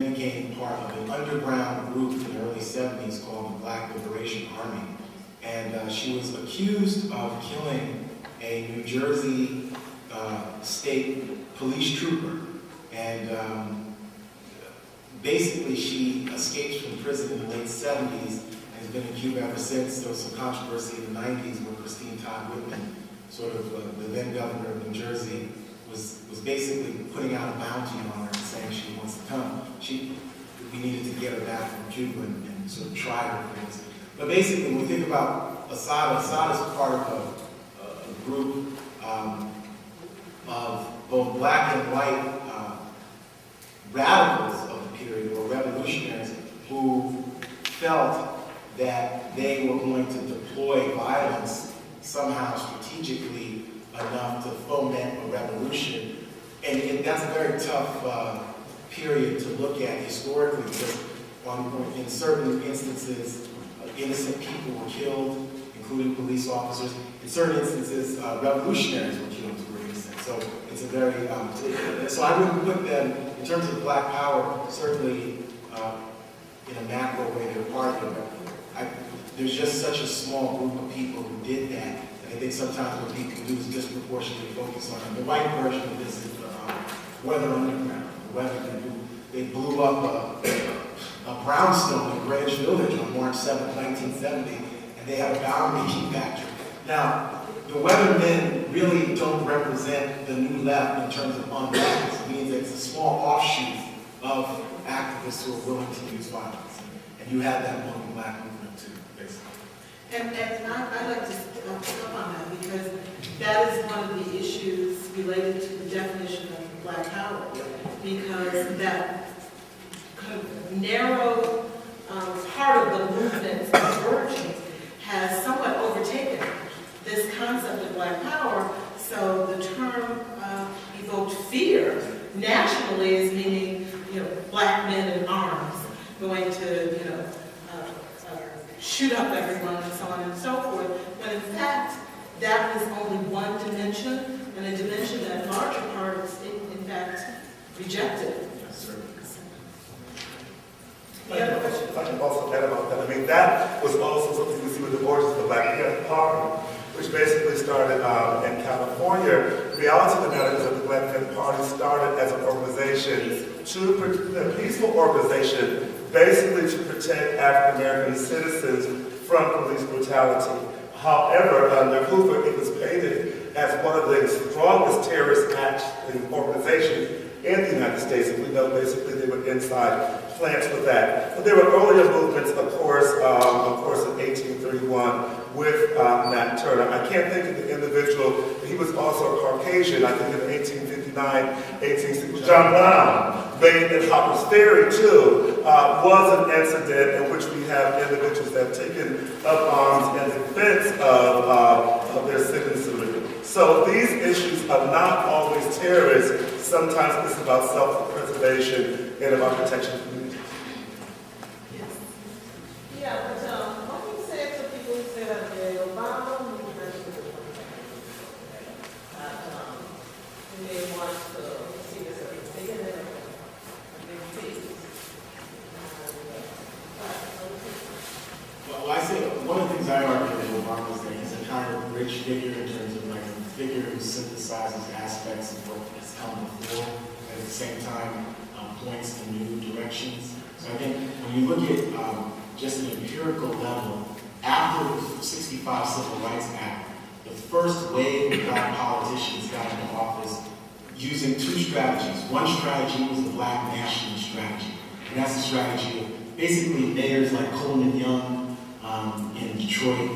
became part of an underground group in the early 70s called the Black Liberation Army. And she was accused of killing a New Jersey state police trooper. And basically she escaped from prison in the late 70s and has been in Cuba ever since. There was some controversy in the 90s where Christine Todd Whitman, sort of the then governor of New Jersey, was basically putting out a bounty on her and saying she wants to come. We needed to get her back from Cuba and sort of try her things. But basically, when we think about Assata is part of a group of both black and white radicals of the period, or revolutionaries, who felt that they were going to deploy violence somehow strategically enough to foment a revolution. And that's a very tough period to look at historically, because in certain instances, innocent people were killed, including police officers. In certain instances, revolutionaries were killed who were innocent. So it's a very, so I wouldn't put them, in terms of Black Power, certainly in a macro way, they're part of it. There's just such a small group of people who did that. I think sometimes what people do is disproportionately focus on it. The white version of this is Weather Underground. They blew up a brownstone in Greenwich Village on March 7, 1970, and they had a bound-making factory. Now, the Weathermen really don't represent the new left in terms of unrest. It means that it's a small offshoot of activists who are willing to use violence. And you have that among the Black movement too, basically. And I'd like to pick up on that, because that is one of the issues related to the definition of Black Power, because that kind of narrow part of the movement's emergence has somewhat overtaken this concept of Black Power. So the term evoked fear nationally as meaning, black men in arms going to, shoot up everyone and so on and so forth, when in fact that was only one dimension, and a dimension that larger parts in fact rejected. Yes, sir. If I can also add about that, that was also something we see with the origins of the Black Panther Party, which basically started in California. The reality of the matter is that the Black Panther Party started as an organization, a peaceful organization, basically to protect African American citizens from police brutality. However, under Hoover, it was painted as one of the strongest terrorist acts and organizations in the United States, and we know basically they were inside plants with that. But there were earlier movements, of course, in 1831 with Nat Turner. I can't think of the individual, but he was also a Caucasian. I think in 1859, 1860, John Brown, made in Harper's Ferry too, was an incident in which we have individuals that have taken up arms in defense of their citizenry. So these issues are not always terrorist. Sometimes it's about self-preservation and about protection of communities. Yes. Yeah, but what do you say to people who say that the Obama movement they want to see this as a big event, a big peace? Well, I say one of the things I argue with Obama is that he's a kind of rich figure in terms of like a figure who synthesizes aspects of what has come before, and at the same time points to new directions. So I think when you look at just an empirical level, after the 65 Civil Rights Act, the first wave of black politicians got into office using two strategies. One strategy was the black nationalist strategy, and that's the strategy of basically mayors like Coleman Young in Detroit,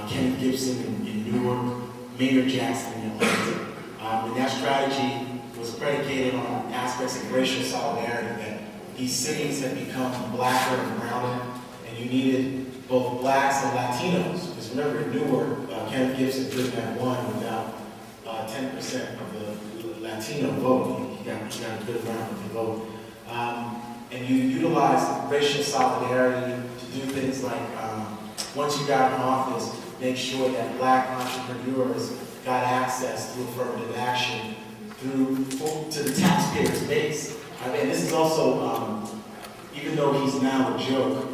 Kenneth Gibson in Newark, Maynard Jackson in Atlanta. And that strategy was predicated on aspects of racial solidarity, that these cities had become blacker and browner, and you needed both blacks and Latinos. Because remember, in Newark, Kenneth Gibson couldn't have won without 10% of the Latino vote. He got a good amount of the vote. And you utilized racial solidarity to do things like, once you got in office, make sure that black entrepreneurs got access to affirmative action to the taxpayers' base. I mean, this is also is now a joke.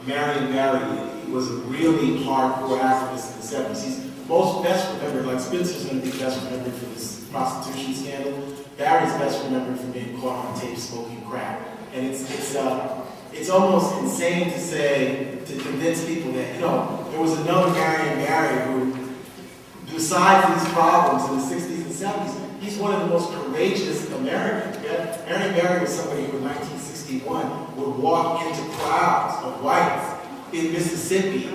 Marion Barry was a really hardcore activist in the 70s. He's most best remembered, like Spencer's going to be best remembered for this prostitution scandal. Barry's best remembered for being caught on tape smoking crack. And it's almost insane to say, to convince people that, you know, there was another Marion Barry who, besides these problems in the 60s and 70s, he's one of the most courageous Americans. Yeah? Marion Barry was somebody who in 1961 would walk into crowds of whites in Mississippi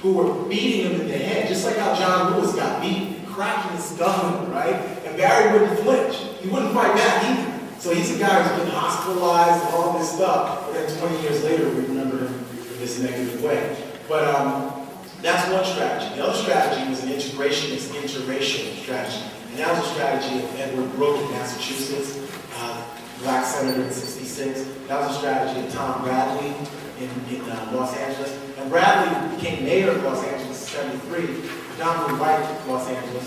who were beating him in the head, just like how John Lewis got beat, cracking his skull, right? And Barry wouldn't flinch. He wouldn't fight back either. So he's a guy who's been hospitalized and all this stuff, but then 20 years later we remember him in this negative way. But that's one strategy. The other strategy was an integrationist, interracial strategy. And that was a strategy of Edward Brooke in Massachusetts, black senator in '66. That was a strategy of Tom Bradley in Los Angeles. And Bradley became mayor of Los Angeles in '73, predominantly white Los Angeles.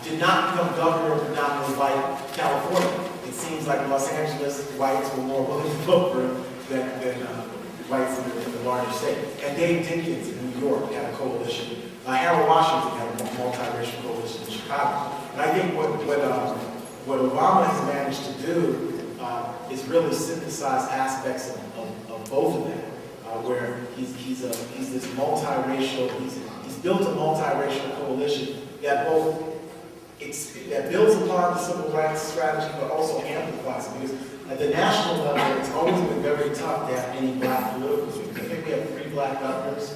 Did not become governor of predominantly white California. It seems like Los Angeles whites were more willing to vote for him than whites in the larger state. And Dave Dinkins in New York had a coalition. Harold Washington had a multiracial coalition in Chicago. And I think what Obama has managed to do is really synthesize aspects of both of them, where he's this multiracial, he's built a multiracial coalition that that builds upon the civil rights strategy, but also amplifies it. Because at the national level, it's always been very tough to have any black political figures. I think we have 3 black governors,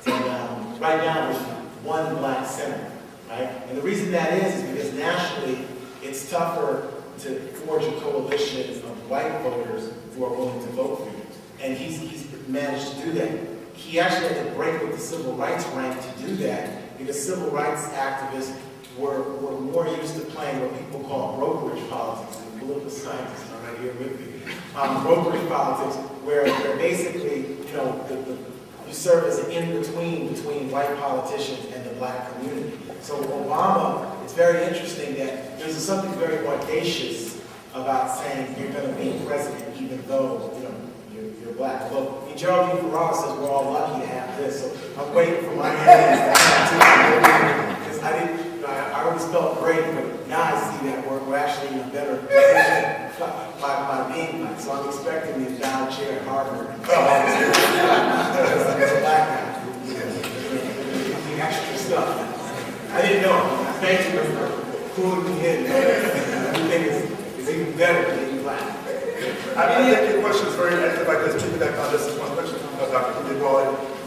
and right now there's 1 black senator, right? And the reason that is because nationally, it's tougher to forge a coalition of white voters who are willing to vote for you. And he's managed to do that. He actually had to break with the civil rights rank to do that, because civil rights activists were more used to playing what people call brokerage politics, and political scientists are right here with me. Brokerage politics, where basically, you know, you serve as an in-between between white politicians and the black community. So Obama, it's very interesting that there's something very audacious about saying you're going to be president even though, you know, you're black. Well, Geraldine Ferrara says we're all lucky to have this, so I'm waiting for my hands because I always felt great, but now I see that we're actually in a better position by being black. So I'm expecting the endowed chair at Harvard. As a black guy, the extra stuff. I didn't know. Thank you for pulling me in. Everything is even better being black. I think your question is very interesting. If I could just that on this one question from Dr. Kibbe.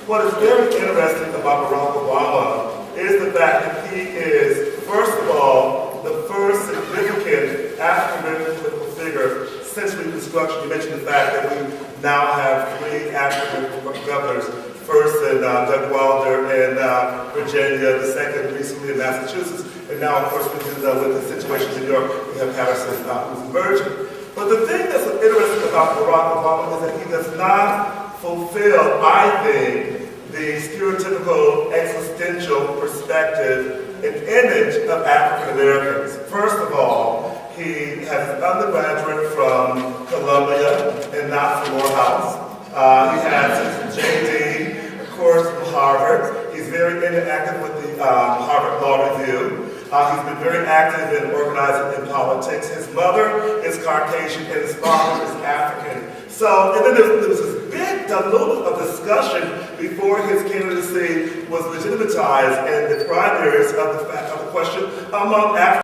What is very interesting about Barack Obama is the fact that he is, first of all, the first significant African-American political figure since Reconstruction. You mentioned the fact that we now have 3 African-American governors, first in Doug Wilder in Virginia, the second recently in Massachusetts, and now, of course, with the situation in New York, we have Harrison, who's a virgin. But the thing that's interesting about Barack Obama is that he does not fulfill, I think, the stereotypical existential perspective and image of African Americans. First of all, he has an undergraduate from Columbia and not from Morehouse. He has his JD, of course, from Harvard. He's very interactive with the Harvard Law Review. He's been very active in organizing in politics. His mother is Caucasian and his father is African. So, and then there was this big dilemma of discussion before his candidacy was legitimatized in the primaries of the question among African